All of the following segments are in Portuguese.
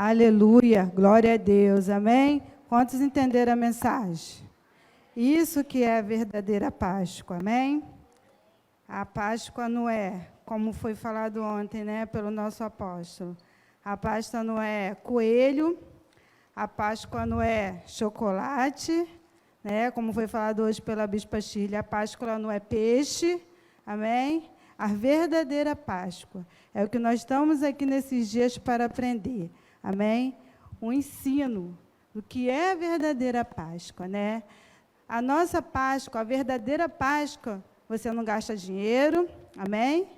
Aleluia, glória a Deus, amém? Quantos entenderam a mensagem? Isso que é a verdadeira Páscoa, amém? A Páscoa não é, como foi falado ontem, né, pelo nosso apóstolo. A Páscoa não é coelho, a Páscoa não é chocolate, né, como foi falado hoje pela Bispa Shirley, a Páscoa não é peixe, amém? A verdadeira Páscoa é o que nós estamos aqui nesses dias para aprender, amém? O ensino do que é a verdadeira Páscoa, né? A nossa Páscoa, a verdadeira Páscoa, você não gasta dinheiro, amém?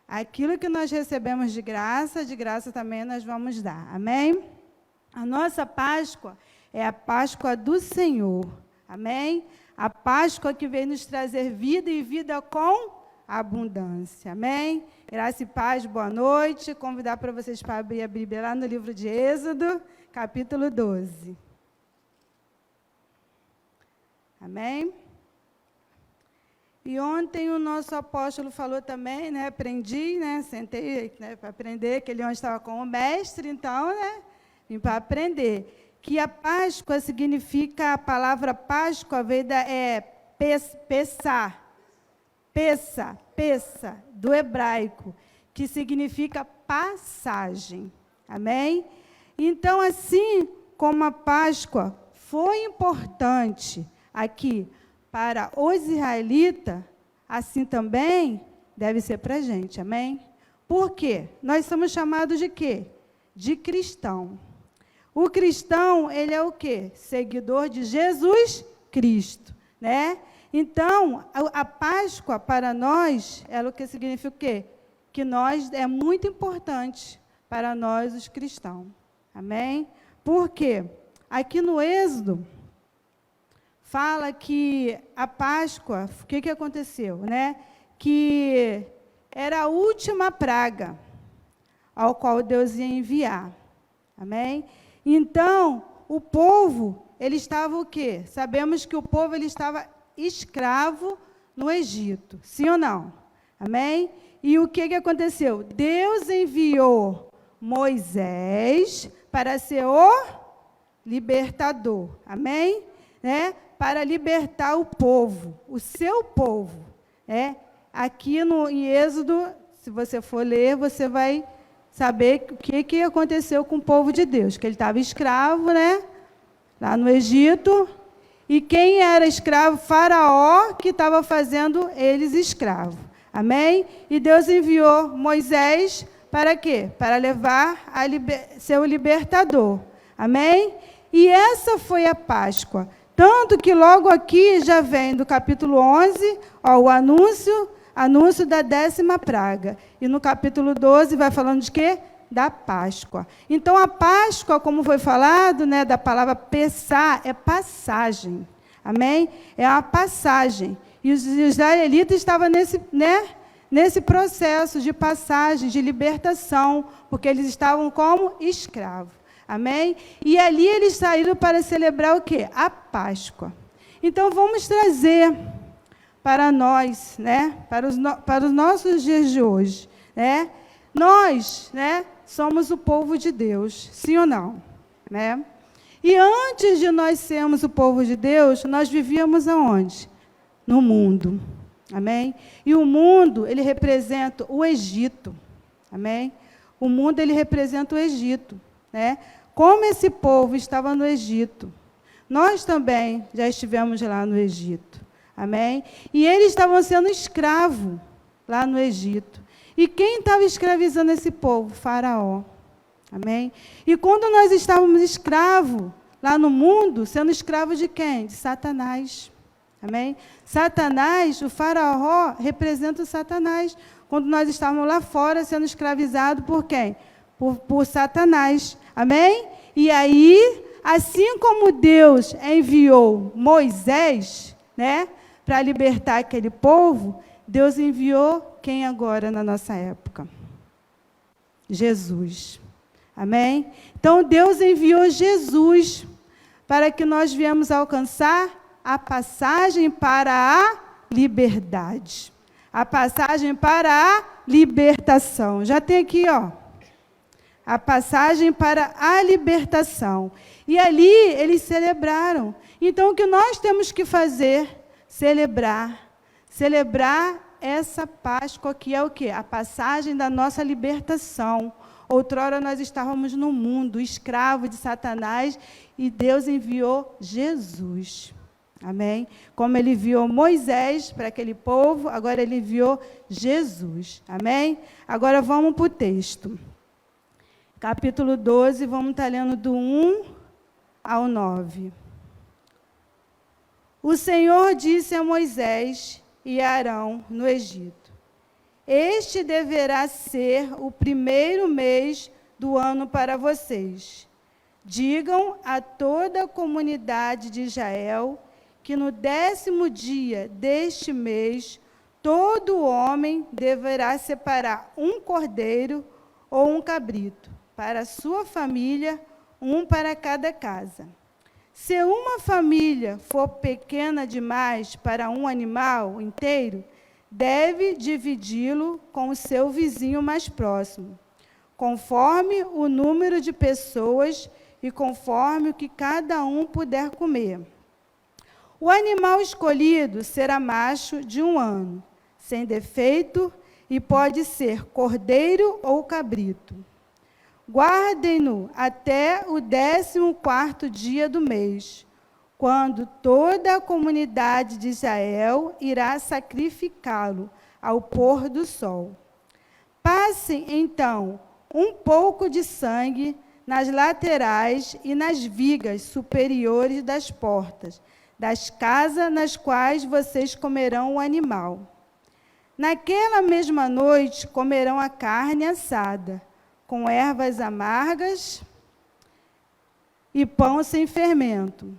Aquilo que nós recebemos de graça também nós vamos dar, amém? A nossa Páscoa é a Páscoa do Senhor, amém? A Páscoa que vem nos trazer vida e vida com abundância, amém? Graça e paz, boa noite. Convidar para vocês para abrir a Bíblia lá no livro de Êxodo, capítulo 12. Amém? E ontem o nosso apóstolo falou também, né? Aprendi, né? Sentei, né, para aprender, que ele ontem estava com o mestre, então, né? Vim para aprender. Que a Páscoa significa, a palavra Páscoa veio da Pessa, do hebraico, que significa passagem. Amém? Então, assim como a Páscoa foi importante aqui para os israelitas, assim também deve ser para a gente. Amém? Por quê? Nós somos chamados de quê? De cristão. O cristão, ele é o quê? Seguidor de Jesus Cristo, né? Então, a Páscoa para nós, ela o que significa o quê? Que nós, é muito importante para nós, os cristãos. Amém? Por quê? Aqui no Êxodo, fala que a Páscoa, o que aconteceu, né? Que era a última praga ao qual Deus ia enviar. Amém? Então, o povo, ele estava o quê? Sabemos que o povo, ele estava escravo no Egito, sim ou não? Amém? E o que aconteceu? Deus enviou Moisés para ser o libertador, amém? Né? Para libertar o povo, o seu povo. Aqui em Êxodo, se você for ler, você vai saber o que aconteceu com o povo de Deus, que ele estava escravo, né? Lá no Egito. E quem era escravo? Faraó, que estava fazendo eles escravos. Amém? E Deus enviou Moisés para quê? Para levar ser o libertador. Amém? E essa foi a Páscoa. Tanto que logo aqui já vem do capítulo 11, o anúncio da 10ª praga. E no capítulo 12 vai falando de quê? Da Páscoa. Então, a Páscoa, como foi falado, né, da palavra Pessá, é passagem. Amém? É uma passagem. E os israelitas estavam nesse processo de passagem, de libertação, porque eles estavam como escravos. Amém? E ali eles saíram para celebrar o quê? A Páscoa. Então, vamos trazer para nós, né, para os nossos dias de hoje, né? Nós, né, somos o povo de Deus, sim ou não? Né? E antes de nós sermos o povo de Deus, nós vivíamos aonde? No mundo. Amém? E o mundo, ele representa o Egito. Amém? O mundo, ele representa o Egito. Né? Como esse povo estava no Egito, nós também já estivemos lá no Egito. Amém? E eles estavam sendo escravos lá no Egito. E quem estava escravizando esse povo? Faraó. Amém? E quando nós estávamos escravos lá no mundo, sendo escravos de quem? De Satanás. Amém? Satanás, o Faraó, representa o Satanás. Quando nós estávamos lá fora, sendo escravizados por quem? Por Satanás. Amém? E aí, assim como Deus enviou Moisés, né, para libertar aquele povo, Deus enviou quem agora na nossa época? Jesus. Amém? Então, Deus enviou Jesus para que nós viemos alcançar a passagem para a liberdade. A passagem para a libertação. Já tem aqui, a passagem para a libertação. E ali eles celebraram. Então, o que nós temos que fazer? Celebrar essa Páscoa, que é o quê? A passagem da nossa libertação. Outrora nós estávamos no mundo, escravo de Satanás, e Deus enviou Jesus. Amém? Como Ele enviou Moisés para aquele povo, agora Ele enviou Jesus. Amém? Agora vamos para o texto. Capítulo 12, vamos estar lendo do 1 ao 9. O Senhor disse a Moisés e a Arão no Egito: este deverá ser o primeiro mês do ano para vocês. Digam a toda a comunidade de Israel que no 10º dia deste mês, todo homem deverá separar um cordeiro ou um cabrito, para a sua família, um para cada casa. Se uma família for pequena demais para um animal inteiro, deve dividi-lo com o seu vizinho mais próximo, conforme o número de pessoas e conforme o que cada um puder comer. O animal escolhido será macho de 1 ano, sem defeito, e pode ser cordeiro ou cabrito. Guardem-no até o 14º dia do mês, quando toda a comunidade de Israel irá sacrificá-lo ao pôr do sol. Passem, então, um pouco de sangue nas laterais e nas vigas superiores das portas, das casas nas quais vocês comerão o animal. Naquela mesma noite comerão a carne assada, com ervas amargas e pão sem fermento.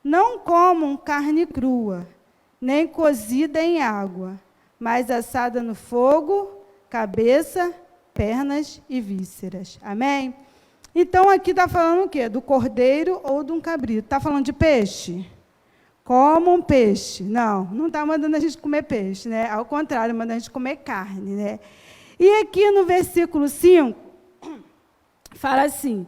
Não comam carne crua, nem cozida em água, mas assada no fogo, cabeça, pernas e vísceras. Amém? Então, aqui está falando o quê? Do cordeiro ou de um cabrito. Está falando de peixe? Comam peixe. Não está mandando a gente comer peixe, né? Ao contrário, mandando a gente comer carne, né? E aqui no versículo 5, fala assim: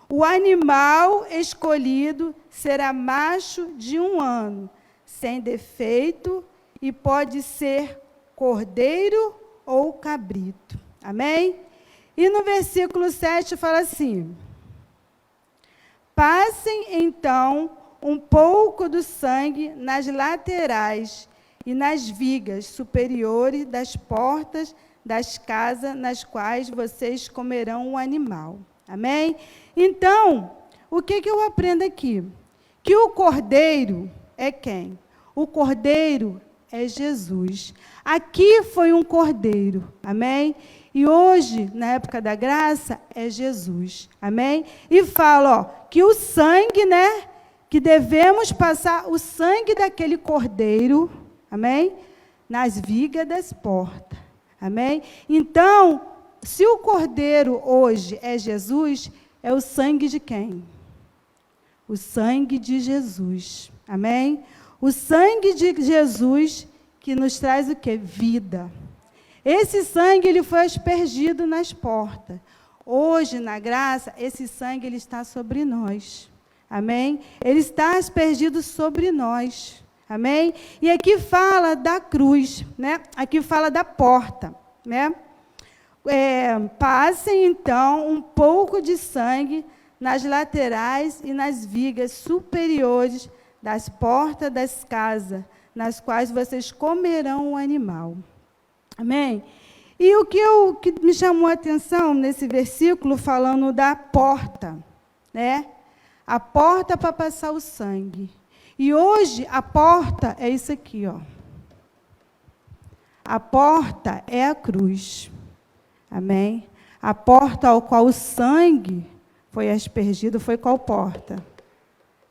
o animal escolhido será macho de 1 ano, sem defeito, e pode ser cordeiro ou cabrito. Amém? E no versículo 7 fala assim: passem, então, um pouco do sangue nas laterais e nas vigas superiores das portas das casas nas quais vocês comerão o animal. Amém? Então, o que eu aprendo aqui? Que o cordeiro é quem? O cordeiro é Jesus. Aqui foi um cordeiro, amém? E hoje, na época da graça, é Jesus, amém? E fala, ó, que o sangue, né, que devemos passar o sangue daquele cordeiro, amém? Nas vigas das portas, amém? Então, se o cordeiro hoje é Jesus, é o sangue de quem? O sangue de Jesus, amém? O sangue de Jesus que nos traz o quê? Vida. Esse sangue, ele foi aspergido nas portas. Hoje, na graça, esse sangue, ele está sobre nós. Amém? Ele está aspergido sobre nós. Amém? E aqui fala da cruz, né? Aqui fala da porta, né? Passem, então, um pouco de sangue nas laterais e nas vigas superiores das portas das casas, nas quais vocês comerão o animal. Amém? E o que me chamou a atenção nesse versículo, falando da porta, né? A porta para passar o sangue. E hoje, a porta é isso aqui, ó. A porta é a cruz. Amém? A porta ao qual o sangue foi aspergido foi qual porta?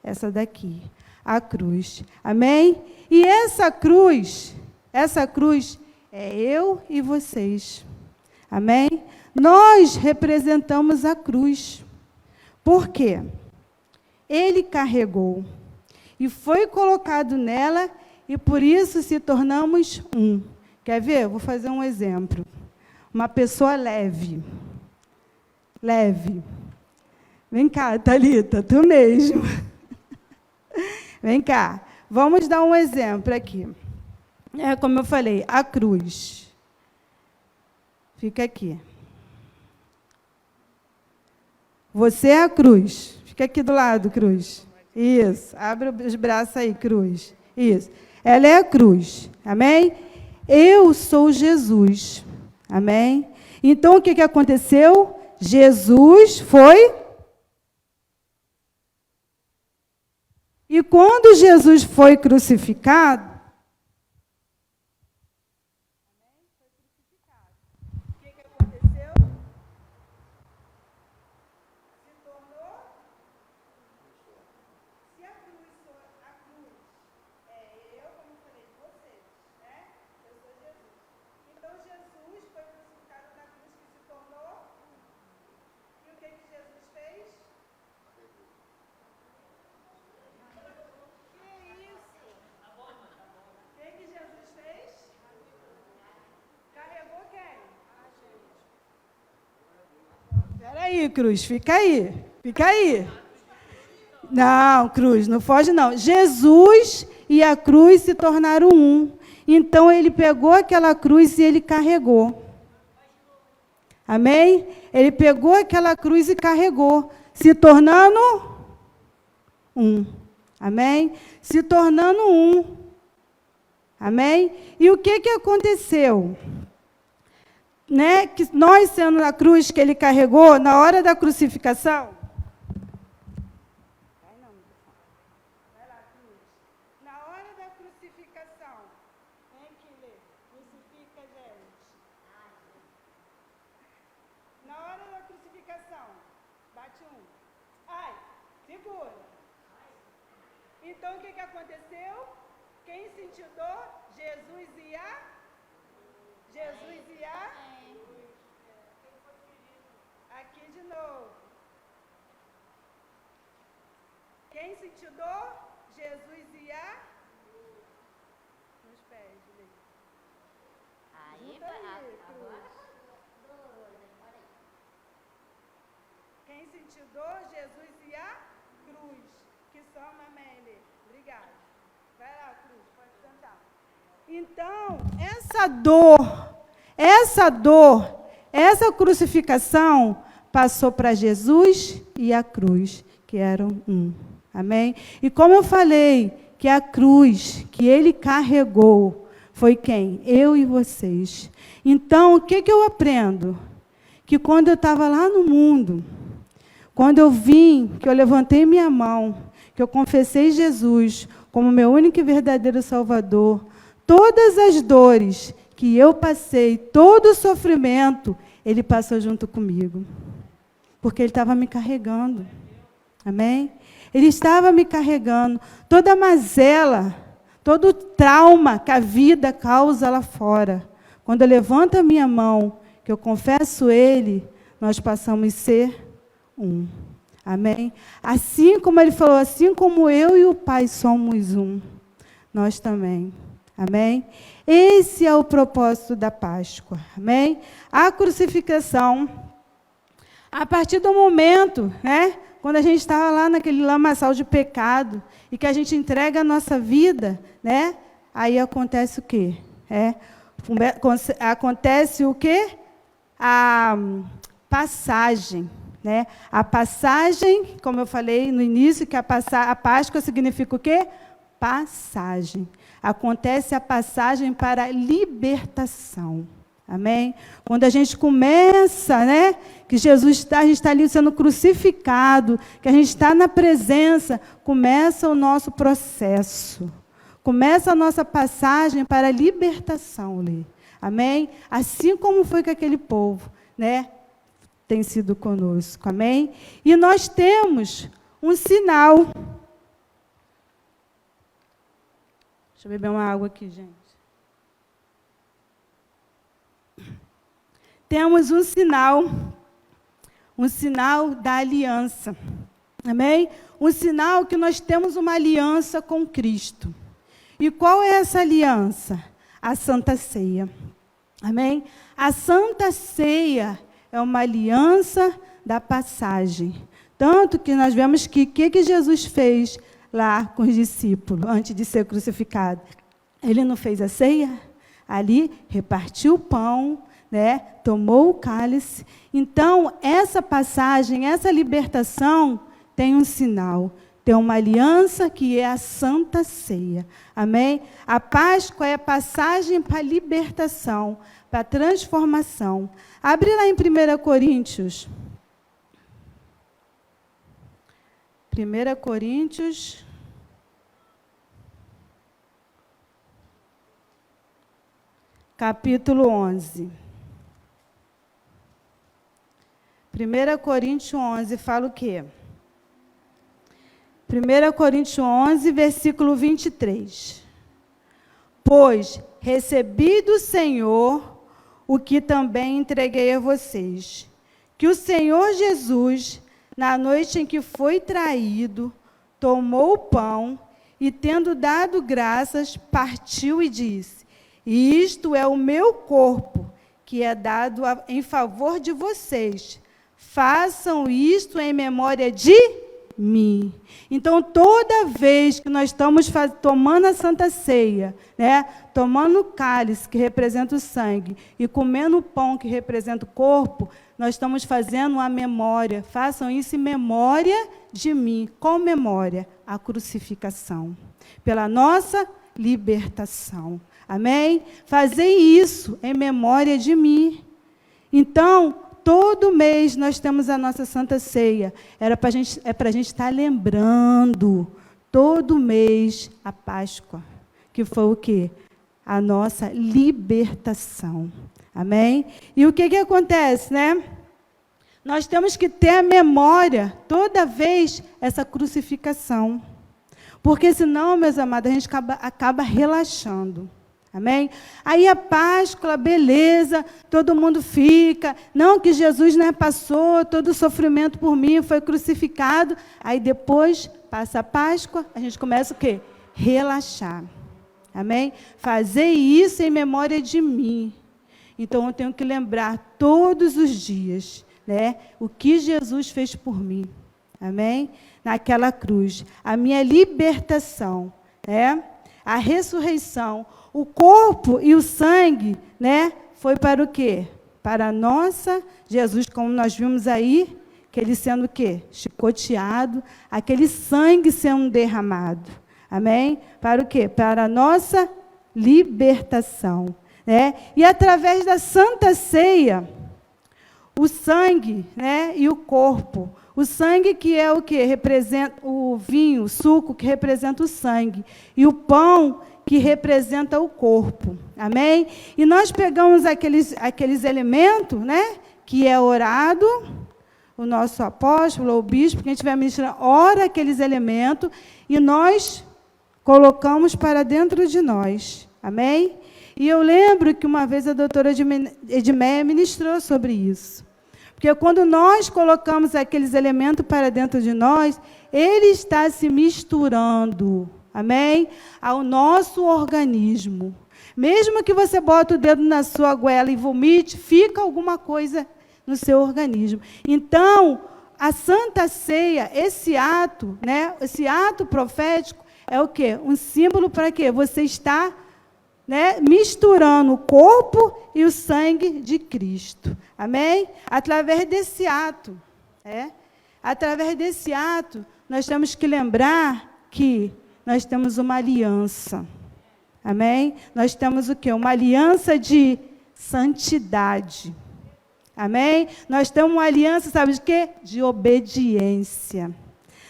Essa daqui, a cruz. Amém? E essa cruz é eu e vocês. Amém? Nós representamos a cruz. Por quê? Ele carregou e foi colocado nela e por isso se tornamos um. Quer ver? Vou fazer um exemplo. Uma pessoa leve. leve. Vem cá, Thalita, tu mesmo. Vem cá. Vamos dar um exemplo aqui. Como eu falei, a cruz. Fica aqui. Você é a cruz. Fica aqui do lado, cruz. Isso. Abre os braços aí, cruz. Isso. Ela é a cruz. Amém? Eu sou Jesus. Amém? Então, o que aconteceu? Jesus foi... E quando Jesus foi crucificado, o que aconteceu? Se tornou, se a cruz é eu, como eu falei, vocês, né? Eu sou Jesus. Então Jesus foi crucificado na cruz que se tornou, e o que Jesus fez? Jesus fez? Carregou quem? Espera aí, cruz, fica aí. Fica aí. Não, cruz, não foge não. Jesus e a cruz se tornaram um. Então, ele pegou aquela cruz e ele carregou. Amém? Ele pegou aquela cruz e carregou, se tornando um. Amém? Se tornando um. Amém? E o que aconteceu? Né? Que nós, sendo na cruz que ele carregou, na hora da crucificação... Vai lá, cruz. Na hora da crucificação, vem aqui ler. Crucifica, gente. Na hora da crucificação, bate um. Ai, segura. Então, o que aconteceu? Quem sentiu dor? Jesus e a? Aqui de novo. Quem sentiu dor? Jesus e a? Nos pés, Lê. Aí, agora. Quem sentiu dor? Jesus e a cruz. Que soma, amém, Lê. Obrigada. Vai lá, cruz, pode sentar. Então, essa crucificação passou para Jesus e a cruz, que eram um. Amém? E como eu falei, que a cruz que ele carregou foi quem? Eu e vocês. Então, o que eu aprendo? Que quando eu estava lá no mundo, quando eu vim, que eu levantei minha mão, que eu confessei Jesus como meu único e verdadeiro Salvador, todas as dores que eu passei, todo o sofrimento, ele passou junto comigo. Porque ele estava me carregando. Amém? Ele estava me carregando. Toda mazela, todo trauma que a vida causa lá fora. Quando eu levanto a minha mão, que eu confesso ele, nós passamos a ser um. Amém? Assim como ele falou, assim como eu e o Pai somos um, nós também. Amém? Esse é o propósito da Páscoa. Amém? A crucificação, a partir do momento, né, quando a gente estava lá naquele lamaçal de pecado, e que a gente entrega a nossa vida, né, aí acontece o quê? Acontece o quê? A passagem. Né? A passagem, como eu falei no início, que a Páscoa significa o quê? Passagem. Acontece a passagem para a libertação. Amém? Quando a gente começa, né? Que Jesus a gente está ali sendo crucificado, que a gente está na presença, começa o nosso processo. Começa a nossa passagem para a libertação ali. Amém? Assim como foi com aquele povo, né? Tem sido conosco, amém? E nós temos um sinal. Deixa eu beber uma água aqui, gente. Temos um sinal da aliança, amém? Um sinal que nós temos uma aliança com Cristo. E qual é essa aliança? A Santa Ceia, amém? A Santa Ceia é uma aliança da passagem. Tanto que nós vemos que Jesus fez lá com os discípulos, antes de ser crucificado. Ele não fez a ceia? Ali, repartiu o pão, né? Tomou o cálice. Então, essa passagem, essa libertação, tem um sinal. Tem uma aliança que é a Santa Ceia. Amém? A Páscoa é a passagem para a libertação, para a transformação. Abre lá em 1 Coríntios. 1 Coríntios, capítulo 11. 1 Coríntios 11 fala o quê? 1 Coríntios 11, versículo 23. Pois recebi do Senhor o que também entreguei a vocês, que o Senhor Jesus, na noite em que foi traído, tomou o pão e, tendo dado graças, partiu e disse: isto é o meu corpo, que é dado em favor de vocês. Façam isto em memória de mim. Então, toda vez que nós estamos tomando a Santa Ceia, né, tomando o cálice, que representa o sangue, e comendo o pão, que representa o corpo, nós estamos fazendo uma memória. Façam isso em memória de mim. Qual memória? A crucificação. Pela nossa libertação. Amém? Fazei isso em memória de mim. Então, todo mês nós temos a nossa Santa Ceia. É para a gente estar lembrando, todo mês, a Páscoa. Que foi o quê? A nossa libertação. Amém? E o que acontece, né? Nós temos que ter a memória, toda vez, essa crucificação. Porque senão, meus amados, a gente acaba relaxando. Amém? Aí a Páscoa, beleza, todo mundo fica. Não, que Jesus, né, passou todo o sofrimento por mim, foi crucificado. Aí depois, passa a Páscoa, a gente começa o quê? Relaxar. Amém? Fazer isso em memória de mim. Então, eu tenho que lembrar todos os dias, né, o que Jesus fez por mim. Amém? Naquela cruz. A minha libertação, né? A ressurreição. O corpo e o sangue, né, foi para o quê? Para a nossa Jesus, como nós vimos aí, que ele sendo o quê? Chicoteado, aquele sangue sendo derramado. Amém? Para o quê? Para a nossa libertação. Né? E através da Santa Ceia, o sangue, né, e o corpo. O sangue que é o quê? Representa o vinho, o suco que representa o sangue. E o pão que representa o corpo. Amém? E nós pegamos aqueles elementos, né, que é orado, o nosso apóstolo, o bispo, que a gente vai ministrar, ora aqueles elementos, e nós colocamos para dentro de nós. Amém? E eu lembro que uma vez a doutora Edmeia ministrou sobre isso. Porque quando nós colocamos aqueles elementos para dentro de nós, ele está se misturando, amém? Ao nosso organismo. Mesmo que você bote o dedo na sua goela e vomite, fica alguma coisa no seu organismo. Então, a Santa Ceia, esse ato, né, esse ato profético, é o quê? Um símbolo para quê? Você está, né, misturando o corpo e o sangue de Cristo. Amém? Através desse ato, através desse ato, nós temos que lembrar que nós temos uma aliança. Amém? Nós temos o quê? Uma aliança de santidade. Amém? Nós temos uma aliança, sabe de quê? De obediência.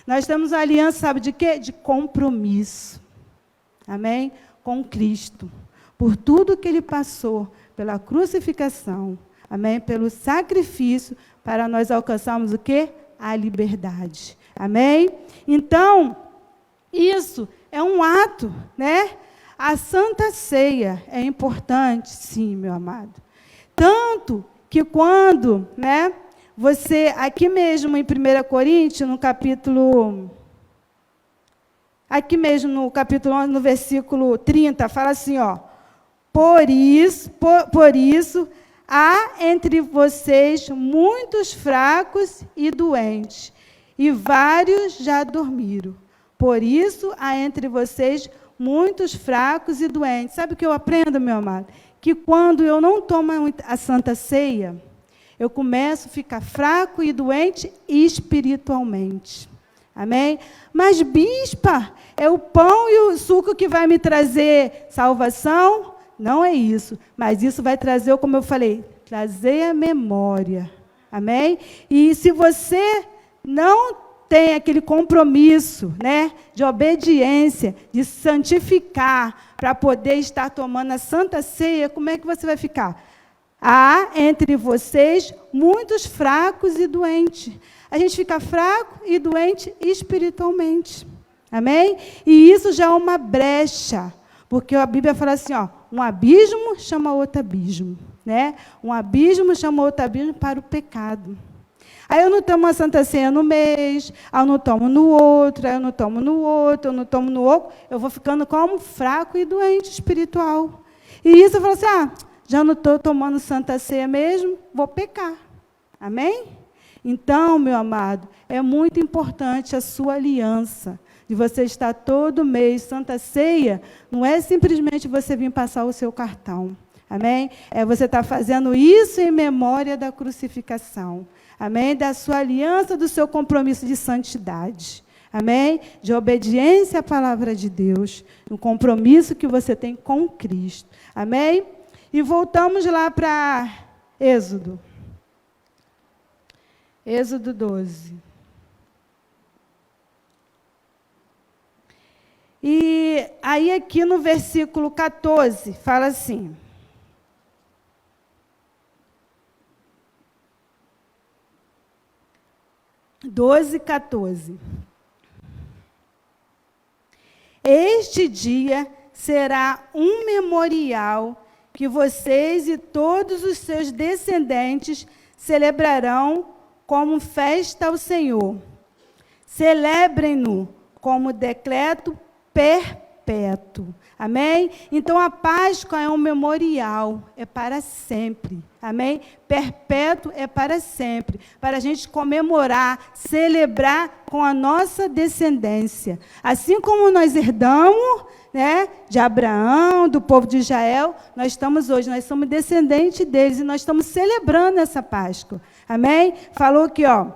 Nós temos uma aliança, sabe de quê? De compromisso. Amém? Com Cristo. Por tudo que Ele passou, pela crucificação, amém? Pelo sacrifício, para nós alcançarmos o quê? A liberdade. Amém? Então, isso é um ato, né? A Santa Ceia é importante, sim, meu amado. Tanto que quando, né, você, aqui mesmo em 1 Coríntios, no capítulo... Aqui mesmo no capítulo 11, no versículo 30, fala assim, ó. Por isso, há entre vocês muitos fracos e doentes, e vários já dormiram. Por isso, há entre vocês muitos fracos e doentes. Sabe o que eu aprendo, meu amado? Que quando eu não tomo a Santa Ceia, eu começo a ficar fraco e doente espiritualmente. Amém? Mas, bispa, é o pão e o suco que vai me trazer salvação? Não é isso. Mas isso vai trazer, como eu falei, trazer a memória. Amém? E se você não tem aquele compromisso, né, de obediência, de santificar, para poder estar tomando a Santa Ceia, como é que você vai ficar? Há entre vocês muitos fracos e doentes. A gente fica fraco e doente espiritualmente. Amém? E isso já é uma brecha. Porque a Bíblia fala assim, ó, um abismo chama outro abismo. Né? Um abismo chama outro abismo para o pecado. Aí eu não tomo a Santa Ceia no mês, aí eu não tomo no outro, aí eu não tomo no outro, eu não tomo no outro. Eu vou ficando como fraco e doente espiritual. E isso eu falo assim, já não estou tomando Santa Ceia mesmo, vou pecar. Amém? Então, meu amado, é muito importante a sua aliança, de você estar todo mês. Santa Ceia não é simplesmente você vir passar o seu cartão. Amém? É você estar fazendo isso em memória da crucificação. Amém? Da sua aliança, do seu compromisso de santidade. Amém? De obediência à palavra de Deus. Um compromisso que você tem com Cristo. Amém? E voltamos lá para Êxodo. Êxodo 12. E aí aqui no versículo 14, fala assim. Doze, 14. Este dia será um memorial que vocês e todos os seus descendentes celebrarão como festa ao Senhor. Celebrem-no como decreto perpétuo. Amém? Então, a Páscoa é um memorial, é para sempre. Amém? Perpétuo é para sempre. Para a gente comemorar, celebrar com a nossa descendência. Assim como nós herdamos, né, de Abraão, do povo de Israel, nós somos descendentes deles e nós estamos celebrando essa Páscoa. Amém? Falou aqui, ó.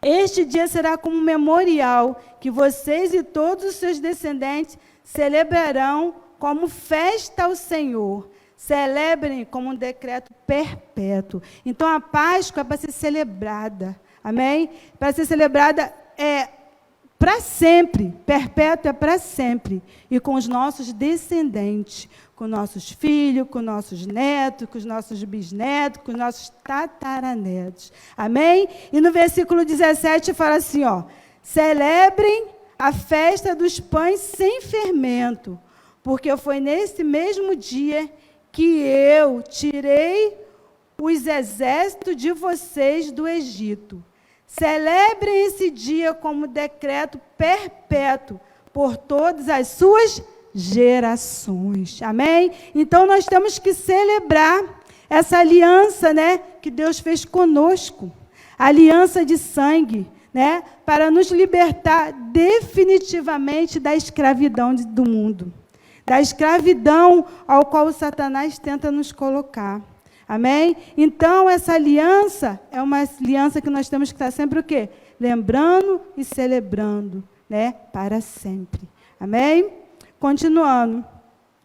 Este dia será como um memorial que vocês e todos os seus descendentes celebrarão como festa ao Senhor. Celebrem como um decreto perpétuo. Então, a Páscoa é para ser celebrada. Amém? Para ser celebrada para sempre. Perpétuo é para sempre. E com os nossos descendentes, com nossos filhos, com nossos netos, com os nossos bisnetos, com os nossos tataranetos. Amém? E no versículo 17 fala assim, ó. Celebrem a festa dos pães sem fermento, porque foi nesse mesmo dia que eu tirei os exércitos de vocês do Egito. Celebrem esse dia como decreto perpétuo por todas as suas gerações. Amém? Então, nós temos que celebrar essa aliança, né, que Deus fez conosco. A aliança de sangue, né, para nos libertar definitivamente da escravidão do mundo. Da escravidão ao qual o Satanás tenta nos colocar. Amém? Então, essa aliança é uma aliança que nós temos que estar sempre o quê? Lembrando e celebrando, né? Para sempre. Amém? Continuando.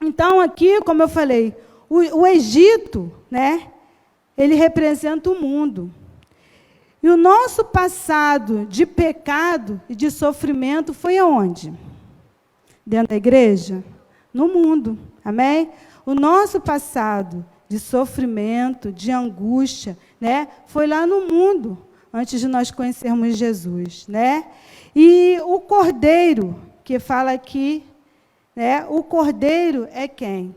Então, aqui, como eu falei, o Egito, né? Ele representa o mundo. E o nosso passado de pecado e de sofrimento foi aonde? Dentro da igreja? No mundo. Amém? O nosso passado de sofrimento, de angústia, né, foi lá no mundo, antes de nós conhecermos Jesus, né? E o Cordeiro, que fala aqui, né, o Cordeiro é quem?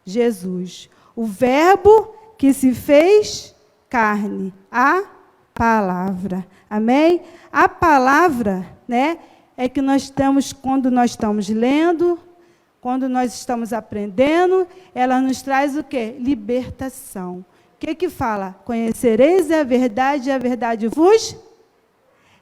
Jesus. O Verbo que se fez carne, a palavra. Amém? A palavra, né, é que nós temos quando nós estamos lendo, quando nós estamos aprendendo, ela nos traz o quê? Libertação. que fala? Conhecereis a verdade e a verdade vos...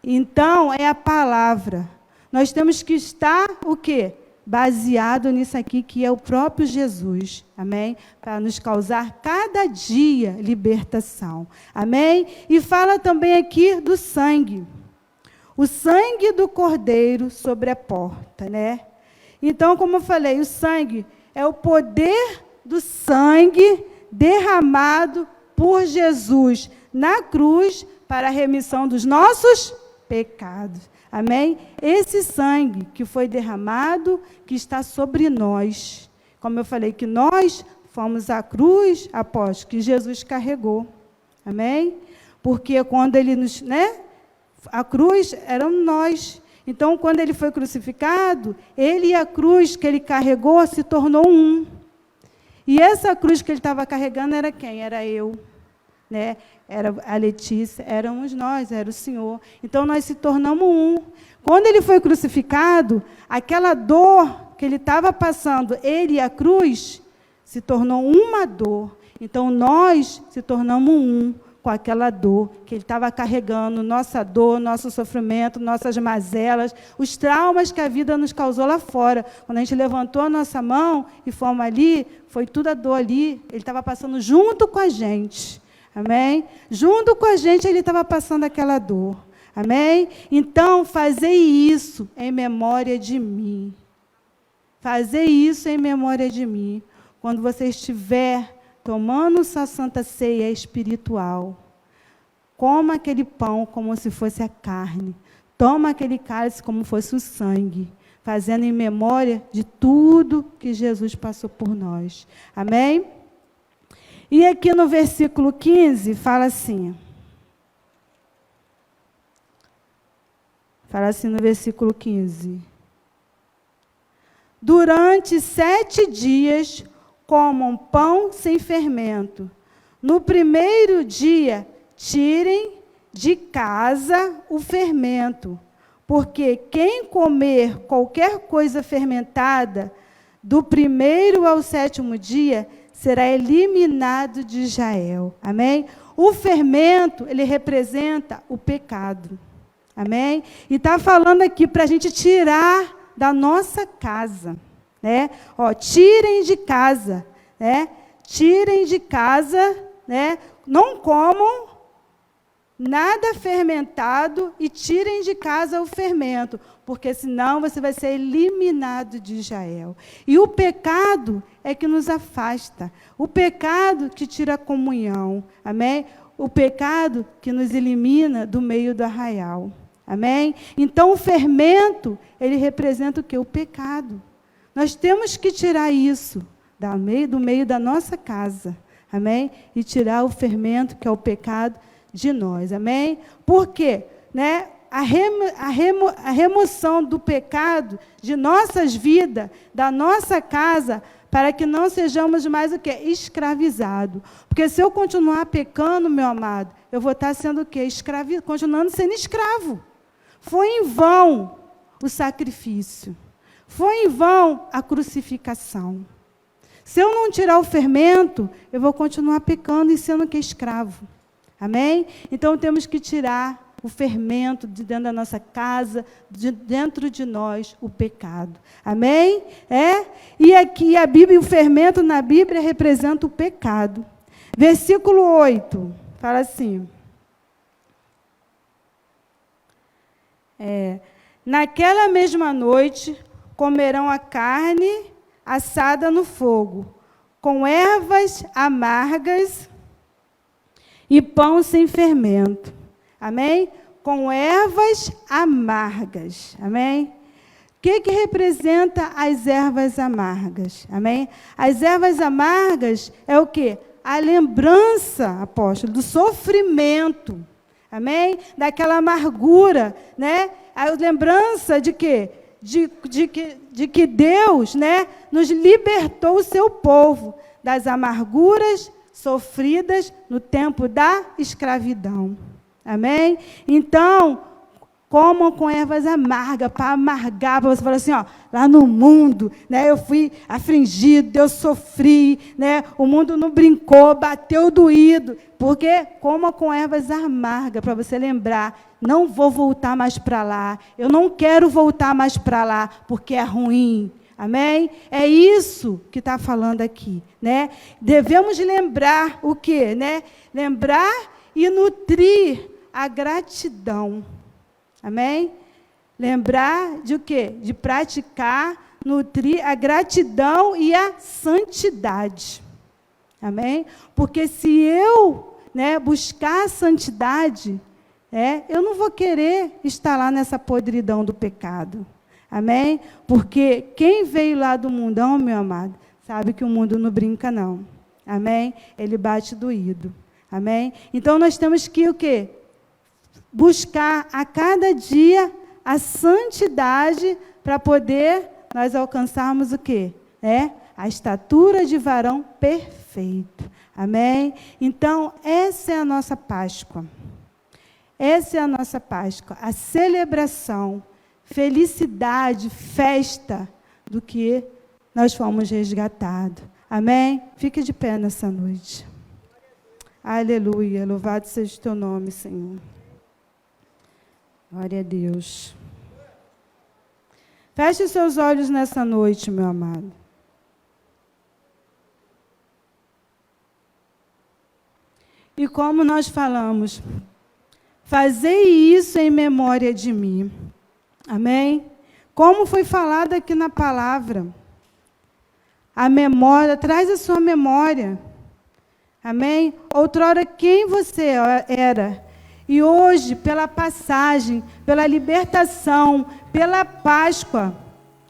Então, é a palavra. Nós temos que estar, o quê? Baseado nisso aqui, que é o próprio Jesus. Amém? Para nos causar cada dia libertação. Amém? E fala também aqui do sangue. O sangue do Cordeiro sobre a porta, né? Então, como eu falei, o sangue é o poder do sangue derramado por Jesus na cruz para a remissão dos nossos pecados. Amém? Esse sangue que foi derramado, que está sobre nós. Como eu falei, que nós fomos à cruz, após que Jesus carregou. Amém? Porque quando ele nos... a cruz eram nós. Então, quando ele foi crucificado, ele e a cruz que ele carregou se tornou um. E essa cruz que ele estava carregando era quem? Era eu. Era a Letícia, éramos nós, era o Senhor. Então, nós se tornamos um. Quando ele foi crucificado, aquela dor que ele estava passando, ele e a cruz, se tornou uma dor. Então, nós se tornamos um com aquela dor que ele estava carregando, nossa dor, nosso sofrimento, nossas mazelas, os traumas que a vida nos causou lá fora. Quando a gente levantou a nossa mão e fomos ali, foi tudo a dor ali, ele estava passando junto com a gente. Amém? Junto com a gente, ele estava passando aquela dor. Amém? Então, fazei isso em memória de mim. Fazei isso em memória de mim. Quando você estiver tomando sua santa ceia espiritual, coma aquele pão como se fosse a carne. Toma aquele cálice como fosse o sangue. Fazendo em memória de tudo que Jesus passou por nós. Amém? E aqui no versículo 15, fala assim. Fala assim no versículo 15. Durante 7 dias, comam pão sem fermento. No primeiro dia, tirem de casa o fermento. Porque quem comer qualquer coisa fermentada, do primeiro ao 7º dia, será eliminado de Israel. Amém? O fermento, ele representa o pecado. Amém? E está falando aqui para a gente tirar da nossa casa. Tirem de casa. Tirem de casa. Não comam nada fermentado e tirem de casa o fermento, porque senão você vai ser eliminado de Israel. E o pecado é que nos afasta. O pecado que tira a comunhão. Amém? O pecado que nos elimina do meio do arraial. Amém? Então, o fermento, ele representa o quê? O pecado. Nós temos que tirar isso do meio da nossa casa. Amém? E tirar o fermento, que é o pecado, de nós. Amém? Por quê? A remoção do pecado de nossas vidas, da nossa casa, para que não sejamos mais o quê? Escravizados. Porque se eu continuar pecando, meu amado, eu vou estar sendo o quê? Continuando sendo escravo. Foi em vão o sacrifício. Foi em vão a crucificação. Se eu não tirar o fermento, eu vou continuar pecando e sendo o quê? Escravo. Amém? Então, temos que tirar o fermento de dentro da nossa casa, de dentro de nós, o pecado. Amém? E aqui a Bíblia, o fermento na Bíblia representa o pecado. Versículo 8, fala assim. Naquela mesma noite, comerão a carne assada no fogo, com ervas amargas e pão sem fermento. Amém? Com ervas amargas. Amém? O que representa as ervas amargas? Amém? As ervas amargas é o quê? A lembrança, apóstolo, do sofrimento. Amém? Daquela amargura, A lembrança de quê? De que Deus, nos libertou o seu povo das amarguras sofridas no tempo da escravidão. Amém? Então, comam com ervas amargas, para amargar, para você falar assim, ó, lá no mundo, né, eu fui afligido, eu sofri, né, o mundo não brincou, bateu doído, porque coma com ervas amargas, para você lembrar, não vou voltar mais para lá, eu não quero voltar mais para lá, porque é ruim, amém? É isso que está falando aqui, né? Devemos lembrar o quê, né? Lembrar e nutrir a gratidão. Amém? Lembrar de o quê? De praticar, nutrir a gratidão e a santidade. Amém? Porque se eu, né, buscar a santidade, eu não vou querer estar lá nessa podridão do pecado. Amém? Porque quem veio lá do mundão, meu amado, sabe que o mundo não brinca, não. Amém? Ele bate doído. Amém? Então, nós temos que o quê? Buscar a cada dia a santidade para poder nós alcançarmos o quê? A estatura de varão perfeito. Amém? Então, essa é a nossa Páscoa. Essa é a nossa Páscoa. A celebração, felicidade, festa do que nós fomos resgatados. Amém? Fique de pé nessa noite. Aleluia. Louvado seja o teu nome, Senhor. Glória a Deus. Feche os seus olhos nessa noite, meu amado. E como nós falamos, fazei isso em memória de mim. Amém? Como foi falado aqui na palavra, a memória, traz a sua memória. Amém? Outrora, quem você era? E hoje, pela passagem, pela libertação, pela Páscoa,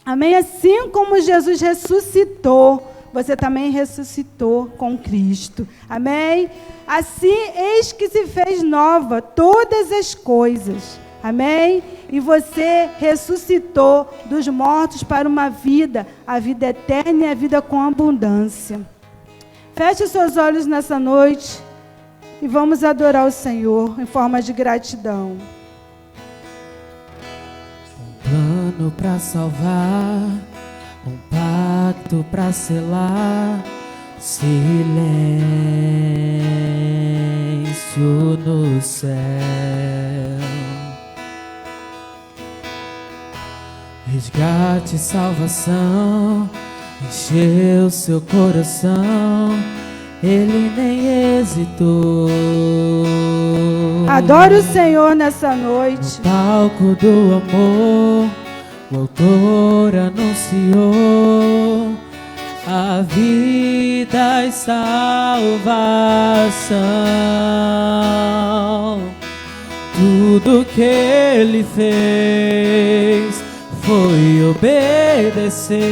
amém? Assim como Jesus ressuscitou, você também ressuscitou com Cristo, amém? Assim, eis que se fez nova todas as coisas, amém? E você ressuscitou dos mortos para uma vida, a vida eterna e a vida com abundância. Feche os seus olhos nessa noite. E vamos adorar o Senhor em forma de gratidão. Um plano para salvar, um pacto para selar, silêncio no céu. Resgate e salvação, encheu seu coração. Ele nem hesitou. Adore o Senhor nessa noite. No palco do amor, o autor anunciou a vida e salvação. Tudo que ele fez foi obedecer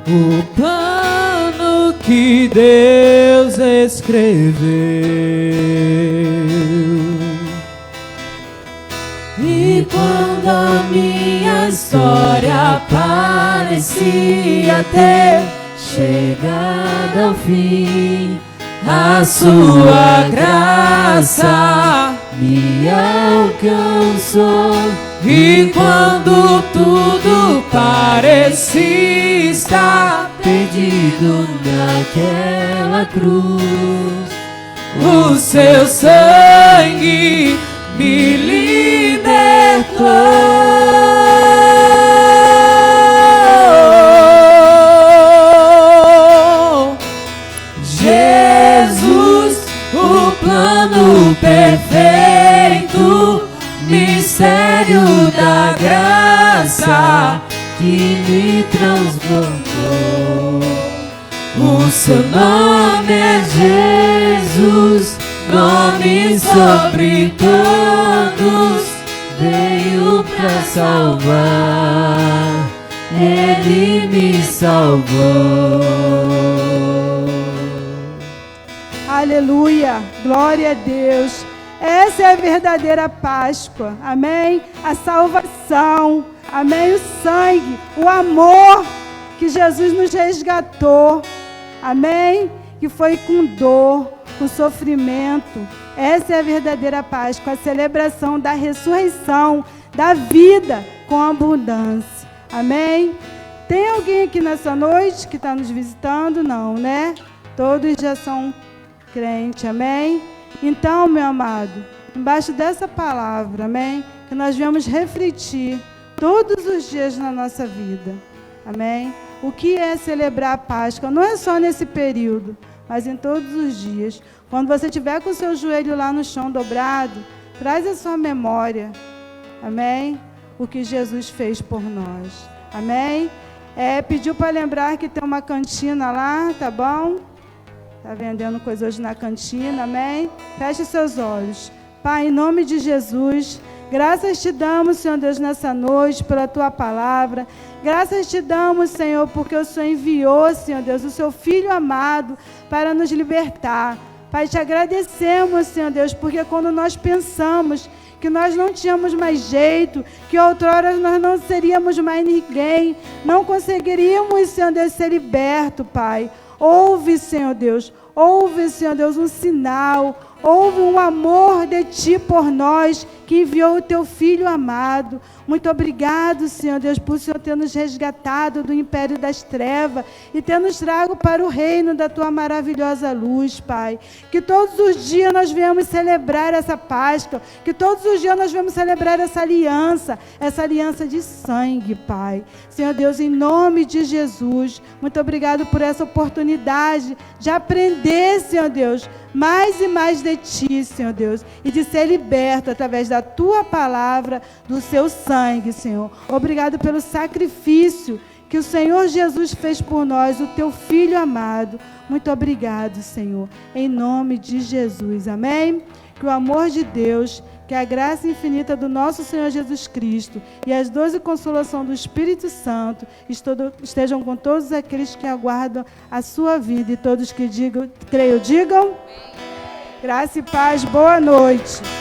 o plano que Deus escreveu. E quando a minha história parecia ter chegado ao fim, a sua graça me alcançou. E quando tudo parecia estar perdido naquela cruz, o seu sangue me libertou. Jesus, o plano perfeito, mistério da graça que me transformou. O seu nome é Jesus, nome sobre todos, veio pra salvar, ele me salvou. Aleluia, glória a Deus. Essa é a verdadeira Páscoa, amém? A salvação, amém? O sangue, o amor que Jesus nos resgatou, amém? Que foi com dor, com sofrimento. Essa é a verdadeira Páscoa, a celebração da ressurreição, da vida com abundância. Amém? Tem alguém aqui nessa noite que está nos visitando? Não, né? Todos já são crentes, amém? Então, meu amado, embaixo dessa palavra, amém? Que nós viemos refletir todos os dias na nossa vida, amém? O que é celebrar a Páscoa? Não é só nesse período, mas em todos os dias. Quando você estiver com o seu joelho lá no chão dobrado, traz a sua memória, amém? O que Jesus fez por nós, amém? Pediu para lembrar que tem uma cantina lá, tá bom? Está vendendo coisas hoje na cantina, amém? Feche seus olhos. Pai, em nome de Jesus, graças te damos, Senhor Deus, nessa noite, pela tua palavra. Graças te damos, Senhor, porque o Senhor enviou, Senhor Deus, o seu Filho amado para nos libertar. Pai, te agradecemos, Senhor Deus, porque quando nós pensamos que nós não tínhamos mais jeito, que outrora nós não seríamos mais ninguém, não conseguiríamos, Senhor Deus, ser liberto, Pai. Ouve, Senhor Deus, um sinal, houve um amor de Ti por nós, que enviou o Teu Filho amado. Muito obrigado, Senhor Deus, por o Senhor ter nos resgatado do império das trevas e ter nos trago para o reino da Tua maravilhosa luz, Pai. Que todos os dias nós venhamos celebrar essa Páscoa, que todos os dias nós venhamos celebrar essa aliança de sangue, Pai. Senhor Deus, em nome de Jesus, muito obrigado por essa oportunidade de aprender, Senhor Deus, mais e mais de Ti, Senhor Deus, e de ser liberto através da Tua palavra, do Seu sangue, Senhor. Obrigado pelo sacrifício que o Senhor Jesus fez por nós, o Teu Filho amado. Muito obrigado, Senhor, em nome de Jesus, amém? Que o amor de Deus, que a graça infinita do nosso Senhor Jesus Cristo e as doces consolações do Espírito Santo estejam com todos aqueles que aguardam a sua vida, e todos que digam, creio, digam. Graça e paz, boa noite.